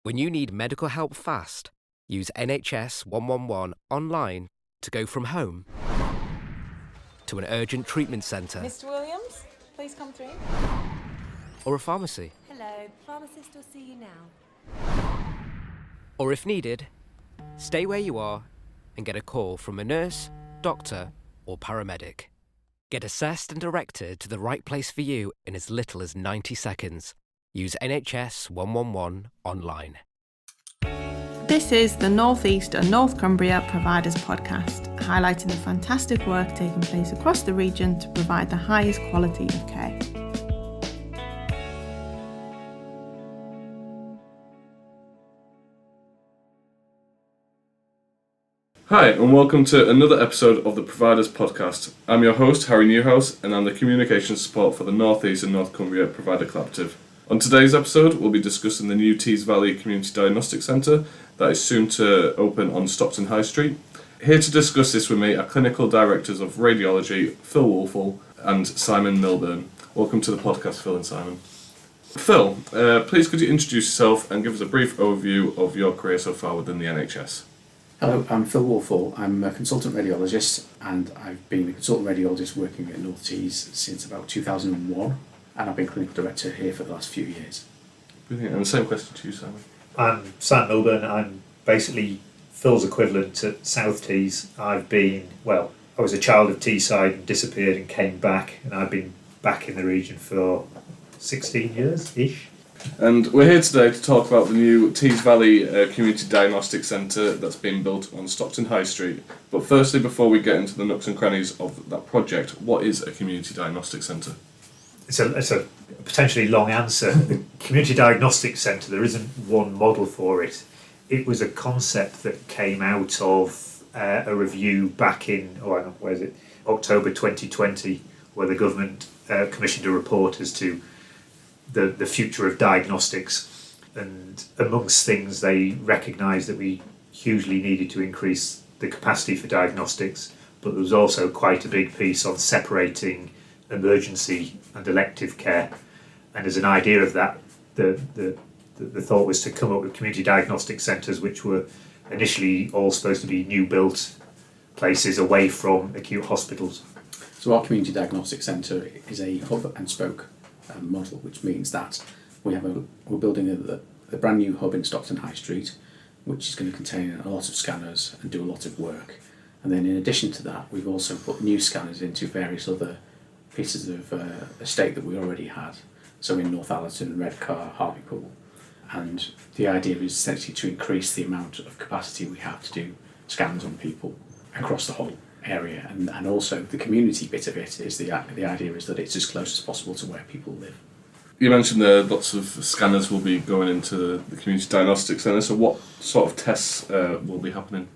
When you need medical help fast, use NHS 111 online to go from home to an urgent treatment centre Mr. Williams, please come through. or a pharmacy. Hello, pharmacist will see you now. Or if needed, stay where you are and get a call from a nurse, doctor or paramedic. Get assessed and directed to the right place for you in as little as 90 seconds. Use NHS 111 online. This is the North East and North Cumbria Providers Podcast, highlighting the fantastic work taking place across the region to provide the highest quality of care. Hi, and welcome to another episode of the Providers Podcast. I'm your host, Harry Newhouse, and I'm the Communications Support for the North East and North Cumbria Provider Collaborative. On today's episode, we'll be discussing the new Tees Valley Community Diagnostic Centre that is soon to open on Stockton High Street. Here to discuss this with me are Clinical Directors of Radiology, Phil Woolfall and Simon Milburn. Welcome to the podcast, Phil and Simon. Phil, please could you introduce yourself and give us a brief overview of your career so far within the NHS? Hello, I'm Phil Woolfall. I'm a consultant radiologist and I've been a consultant radiologist working at North Tees since about 2001 and I've been clinical director here for the last few years. Brilliant. And the same question to you, Simon. I'm Sam Milburn. I'm basically Phil's equivalent at South Tees. I was a child of Teesside and disappeared and came back, and I've been back in the region for 16 years-ish. And we're here today to talk about the new Tees Valley Community Diagnostic Centre that's being built on Stockton High Street. But firstly, before we get into the nooks and crannies of that project, what is a Community Diagnostic Centre? It's a potentially long answer. The Community Diagnostic Centre, there isn't one model for it. It was a concept that came out of a review back in, October 2020, where the government commissioned a report as to the future of diagnostics, and amongst things they recognised that we hugely needed to increase the capacity for diagnostics, but there was also quite a big piece on separating emergency and elective care, and as an idea of that, the thought was to come up with community diagnostic centres which were initially all supposed to be new built places away from acute hospitals. So our Community Diagnostic Centre is a hub and spoke model, which means that we're building a brand new hub in Stockton High Street, which is going to contain a lot of scanners and do a lot of work. And then in addition to that, we've also put new scanners into various other pieces of estate that we already had. So in Northallerton, Redcar, Hartlepool. And the idea is essentially to increase the amount of capacity we have to do scans on people across the whole area, and also the community bit of it is the idea is that it's as close as possible to where people live. You mentioned there lots of scanners will be going into the Community Diagnostic Centre, so what sort of tests will be happening?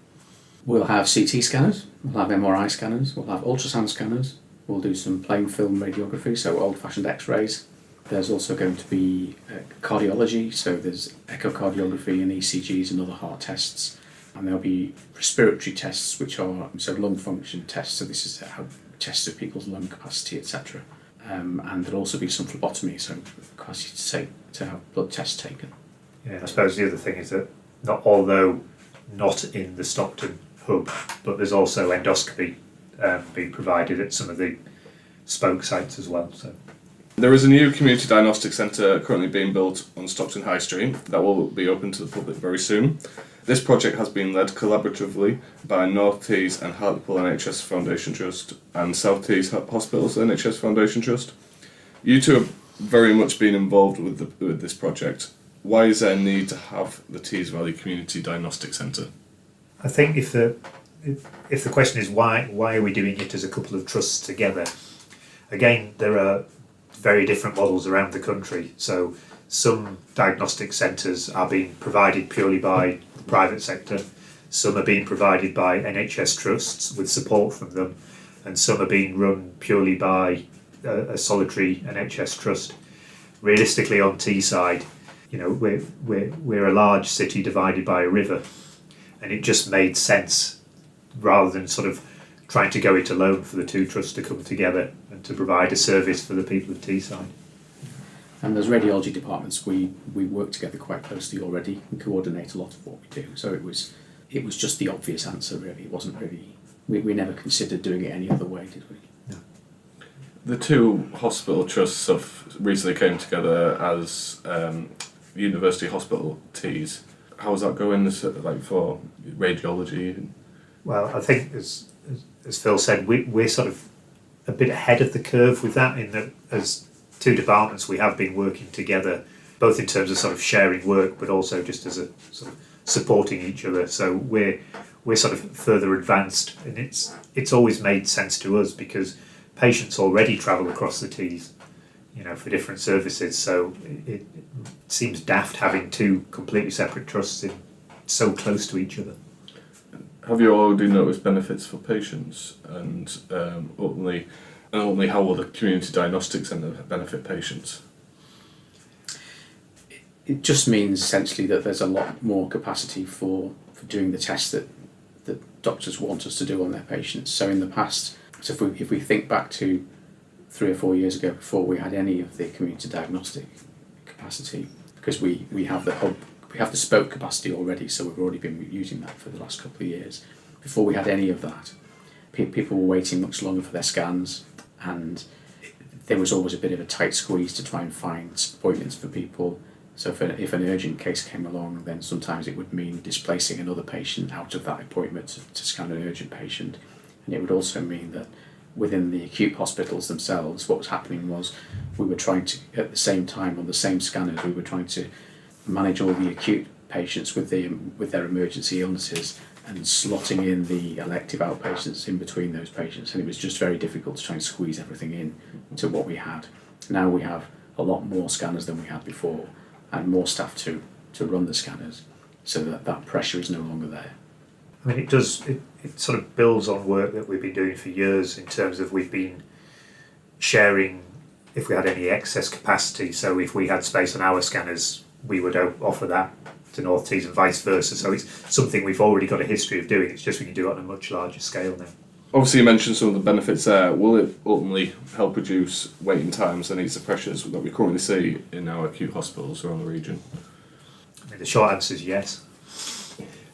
We'll have CT scanners, we'll have MRI scanners, we'll have ultrasound scanners, we'll do some plain film radiography, so old-fashioned x-rays. There's also going to be cardiology, so there's echocardiography and ECGs and other heart tests. And there'll be respiratory tests, which are lung function tests, so this is how tests of people's lung capacity, etc. And there'll also be some phlebotomy, so capacity to have blood tests taken. Yeah, I suppose the other thing is that although not in the Stockton hub, but there's also endoscopy being provided at some of the spoke sites as well. So there is a new Community Diagnostic Centre currently being built on Stockton High Street that will be open to the public very soon. This project has been led collaboratively by North Tees and Hartlepool NHS Foundation Trust and South Tees Hospitals NHS Foundation Trust. You two have very much been involved with this project. Why is there a need to have the Tees Valley Community Diagnostic Centre? I think if the question is why are we doing it as a couple of trusts together, again there are very different models around the country. So some diagnostic centres are being provided purely by the private sector, some are being provided by NHS trusts with support from them, and some are being run purely by a solitary NHS trust. Realistically, on Teesside, we're a large city divided by a river, and it just made sense, rather than sort of trying to go it alone, for the two trusts to come together and to provide a service for the people of Teesside. And those radiology departments, we work together quite closely already and coordinate a lot of what we do. So it was just the obvious answer, really. It wasn't really, we never considered doing it any other way, did we? No. The two hospital trusts have recently came together as University Hospital Tees. How's that going, like for radiology? Well, I think as Phil said, we're sort of a bit ahead of the curve with that, in that as two departments we have been working together, both in terms of sort of sharing work, but also just as a sort of supporting each other. So we're sort of further advanced, and it's always made sense to us because patients already travel across the Tees, for different services. So it seems daft having two completely separate trusts so close to each other. Have you already noticed benefits for patients, and ultimately how will the community diagnostic centre benefit patients? It just means essentially that there's a lot more capacity for doing the tests that doctors want us to do on their patients. So in the past, if we think back to 3 or 4 years ago, before we had any of the community diagnostic capacity, because we have the hub, we have the spoke capacity already, so we've already been using that for the last couple of years. Before we had any of that, people were waiting much longer for their scans, and there was always a bit of a tight squeeze to try and find appointments for people. So if an urgent case came along, then sometimes it would mean displacing another patient out of that appointment to scan an urgent patient. And it would also mean that within the acute hospitals themselves, what was happening was we were trying to, at the same time, on the same scanners, we were trying to manage all the acute patients with their emergency illnesses and slotting in the elective outpatients in between those patients. And it was just very difficult to try and squeeze everything in to what we had. Now we have a lot more scanners than we had before, and more staff to run the scanners, so that pressure is no longer there. I mean, it sort of builds on work that we've been doing for years, in terms of we've been sharing if we had any excess capacity. So if we had space on our scanners, we would offer that to North Tees and vice versa. So it's something we've already got a history of doing. It's just we can do it on a much larger scale now. Obviously, you mentioned some of the benefits there. Will it ultimately help reduce waiting times and ease the pressures that we currently see in our acute hospitals around the region? I mean, the short answer is yes.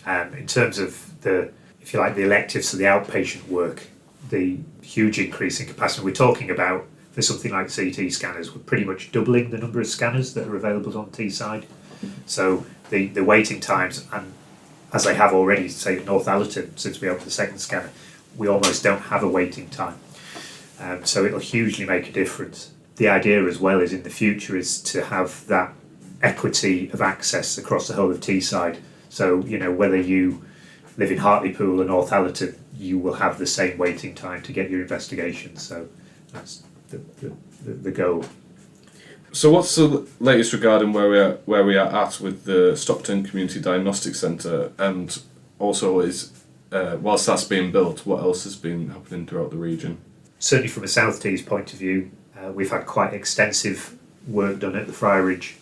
In terms of the electives, so the outpatient work, the huge increase in capacity we're talking about for something like CT scanners, we're pretty much doubling the number of scanners that are available on T side. So the waiting times, and as I have already, say at North Allerton, since we opened the second scanner, we almost don't have a waiting time. So it'll hugely make a difference. The idea as well is in the future is to have that equity of access across the whole of Teesside. So, whether you live in Hartlepool or North Allerton, you will have the same waiting time to get your investigation. So that's the goal. So what's the latest regarding where we are at with the Stockton Community Diagnostic Centre, and also whilst that's being built, what else has been happening throughout the region? Certainly from a South Tees point of view, we've had quite extensive work done at the Friarage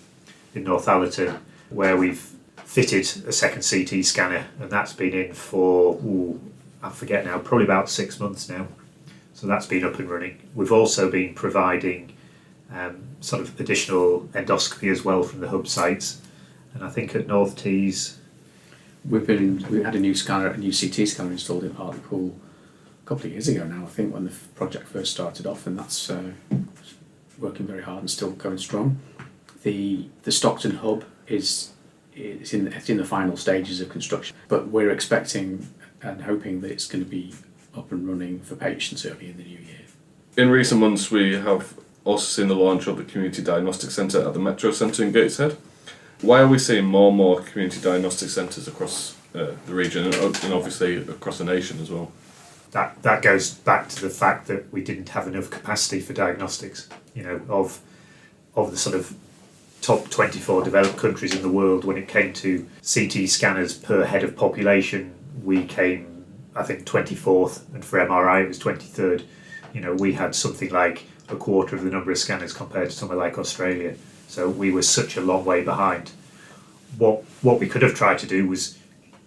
in North Allerton, where we've fitted a second CT scanner, and that's been in for, I forget now, probably about 6 months now. So that's been up and running. We've also been providing sort of additional endoscopy as well from the hub sites, and I think at North Tees we had a new CT scanner installed in Hartlepool a couple of years ago now, I think, when the project first started off, and that's working very hard and still going strong. The Stockton hub is in the final stages of construction, but we're expecting and hoping that it's going to be up and running for patients early in the new year. In recent months, we have also seen the launch of the Community Diagnostic Centre at the Metro Centre in Gateshead. Why are we seeing more and more community diagnostic centres across the region, and obviously across the nation as well? That goes back to the fact that we didn't have enough capacity for diagnostics. Of the sort of top 24 developed countries in the world, when it came to CT scanners per head of population, we came, I think, 24th, and for MRI it was 23rd. We had something like a quarter of the number of scanners compared to somewhere like Australia. So we were such a long way behind. What we could have tried to do was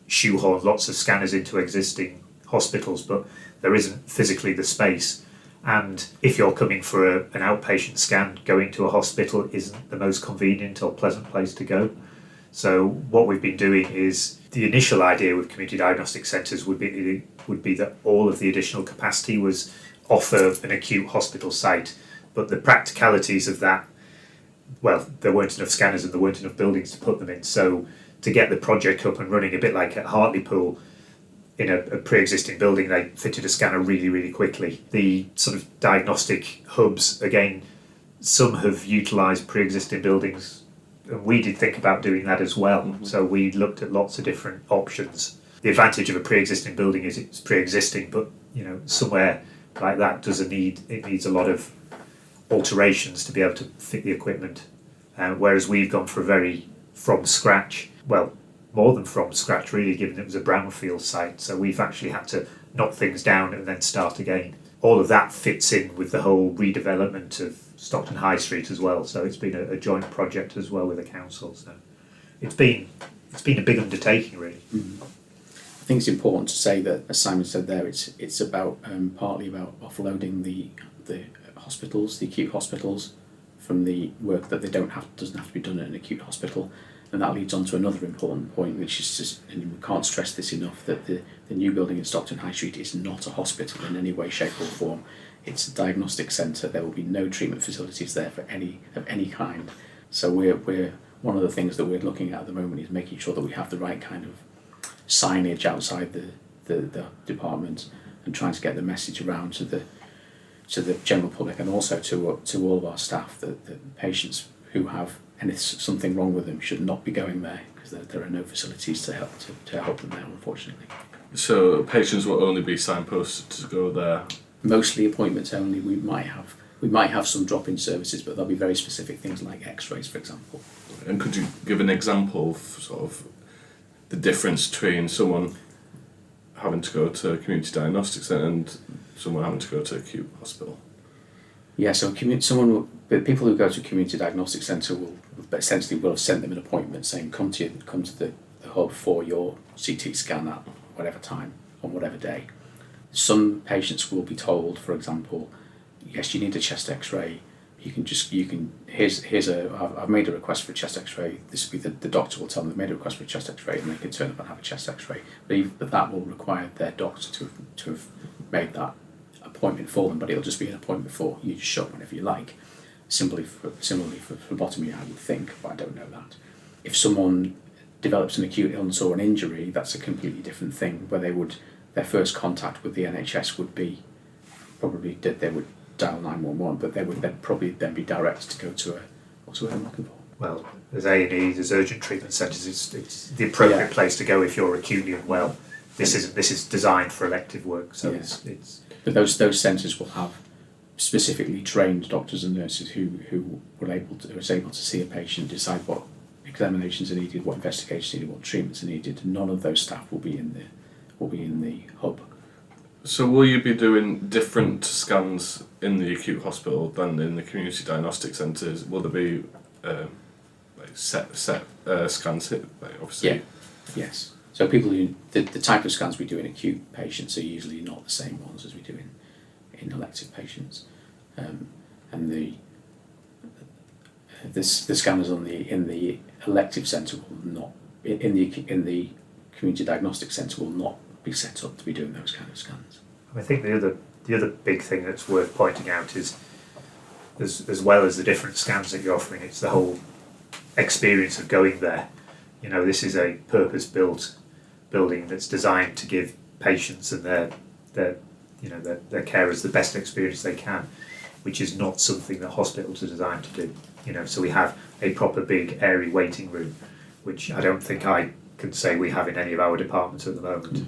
shoehorn lots of scanners into existing hospitals, but there isn't physically the space. And if you're coming for an outpatient scan, going to a hospital isn't the most convenient or pleasant place to go. So what we've been doing is, the initial idea with community diagnostic centres would be that all of the additional capacity was off an acute hospital site. But the practicalities of that, well, there weren't enough scanners and there weren't enough buildings to put them in. So to get the project up and running, a bit like at Hartlepool, in a pre-existing building, they fitted a scanner really, really quickly. The sort of diagnostic hubs, again, some have utilised pre-existing buildings, and we did think about doing that as well. Mm-hmm. So we looked at lots of different options. The advantage of a pre-existing building is it's pre-existing, but somewhere like that needs a lot of alterations to be able to fit the equipment. Whereas we've gone for a very from scratch, well, more than from scratch really, given it was a brownfield site, so we've actually had to knock things down and then start again. All of that fits in with the whole redevelopment of Stockton High Street as well, so it's been a joint project as well with the council. So it's been a big undertaking really. Mm-hmm. I think it's important to say that, as Simon said there, it's about partly about offloading the hospitals, the acute hospitals, from the work that doesn't have to be done at an acute hospital. And that leads on to another important point, which is just, and we can't stress this enough, that the new building in Stockton High Street is not a hospital in any way, shape or form. It's a diagnostic centre. There will be no treatment facilities there of any kind. So we're one of the things that we're looking at the moment is making sure that we have the right kind of signage outside the department, and trying to get the message around to the general public, and also to all of our staff that patients who have something wrong with them should not be going there, because there are no facilities to help them there, unfortunately. So patients will only be signposted to go there? Mostly appointments only. We might have some drop-in services, but there'll be very specific things like X-rays, for example. And could you give an example of sort of the difference between someone having to go to a community diagnostic centre and someone having to go to acute hospital? Yeah, so people who go to a community diagnostic centre will have sent them an appointment saying come to the hub for your CT scan at whatever time on whatever day. Some patients will be told, for example, yes, you need a chest X-ray. I've made a request for a chest X-ray. This will be the doctor will tell them they've made a request for a chest X-ray, and they can turn up and have a chest X-ray. But that will require their doctor to have made that appointment for them. But it'll just be an appointment for you to show up whenever you like. Similarly for phlebotomy, I would think, but I don't know that. If someone develops an acute illness or an injury, that's a completely different thing. Where their first contact with the NHS would be probably they would dial 911, but they would then be directed to go to what's the word I'm looking for? Well, there's A&E, there's urgent treatment centres. It's the appropriate place to go if you're acutely unwell. This is designed for elective work, so it's. But those centres will have specifically trained doctors and nurses who are able to see a patient, decide what examinations are needed, what investigations are needed, what treatments are needed. None of those staff will be in the hub. So will you be doing different scans in the acute hospital than in the community diagnostic centres? Will there be set scans? Obviously. Yeah. Yes. So the type of scans we do in acute patients are usually not the same ones as we do in elective patients, and the scanners in the elective centre will not in the community diagnostic centre will not be set up to be doing those kind of scans. I think the other big thing that's worth pointing out is, as well as the different scans that you're offering, it's the whole experience of going there. This is a purpose-built building that's designed to give patients and their carers the best experience they can, which is not something that hospitals are designed to do. So we have a proper big airy waiting room, which I don't think I can say we have in any of our departments at the moment.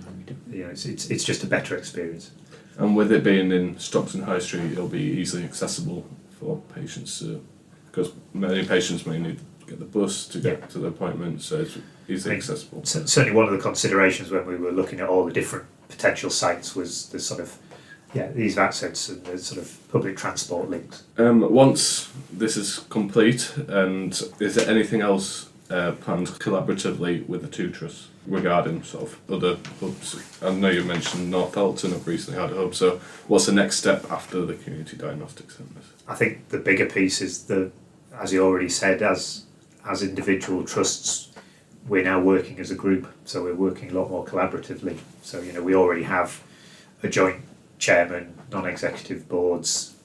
It's just a better experience. And with it being in Stockton High Street, it'll be easily accessible for patients, because many patients may need to get the bus to get to the appointment, so it's easily accessible. Certainly one of the considerations when we were looking at all the different potential sites was the sort of these assets and the sort of public transport links. Once this is complete, and is there anything else planned collaboratively with the two trusts regarding sort of other hubs? I know you mentioned Northallerton have recently had a hub, so what's the next step after the community diagnostic centres? I think the bigger piece is as you already said, as individual trusts, we're now working as a group, so we're working a lot more collaboratively. So, we already have a joint chairman, non-executive boards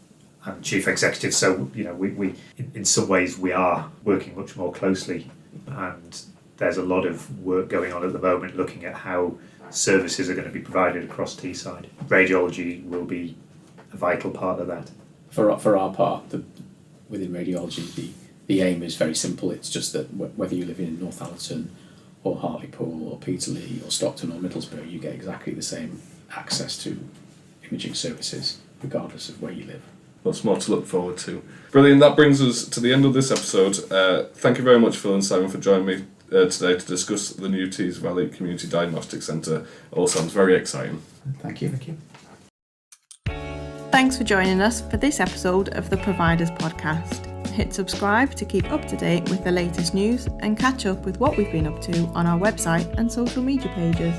and chief executive, so, we in some ways we are working much more closely, and there's a lot of work going on at the moment looking at how services are going to be provided across Teesside. Radiology will be a vital part of that. For our part, within radiology, the aim is very simple. It's just that whether you live in Northallerton or Hartlepool or Peterlee or Stockton or Middlesbrough, you get exactly the same access to imaging services regardless of where you live. Lots more to look forward to. Brilliant, that brings us to the end of this episode. Thank you very much, Phil and Simon, for joining me today to discuss the new Tees Valley Community Diagnostic Centre. All sounds very exciting. Thank you. Thank you. Thanks for joining us for this episode of the Providers Podcast. Hit subscribe to keep up to date with the latest news and catch up with what we've been up to on our website and social media pages.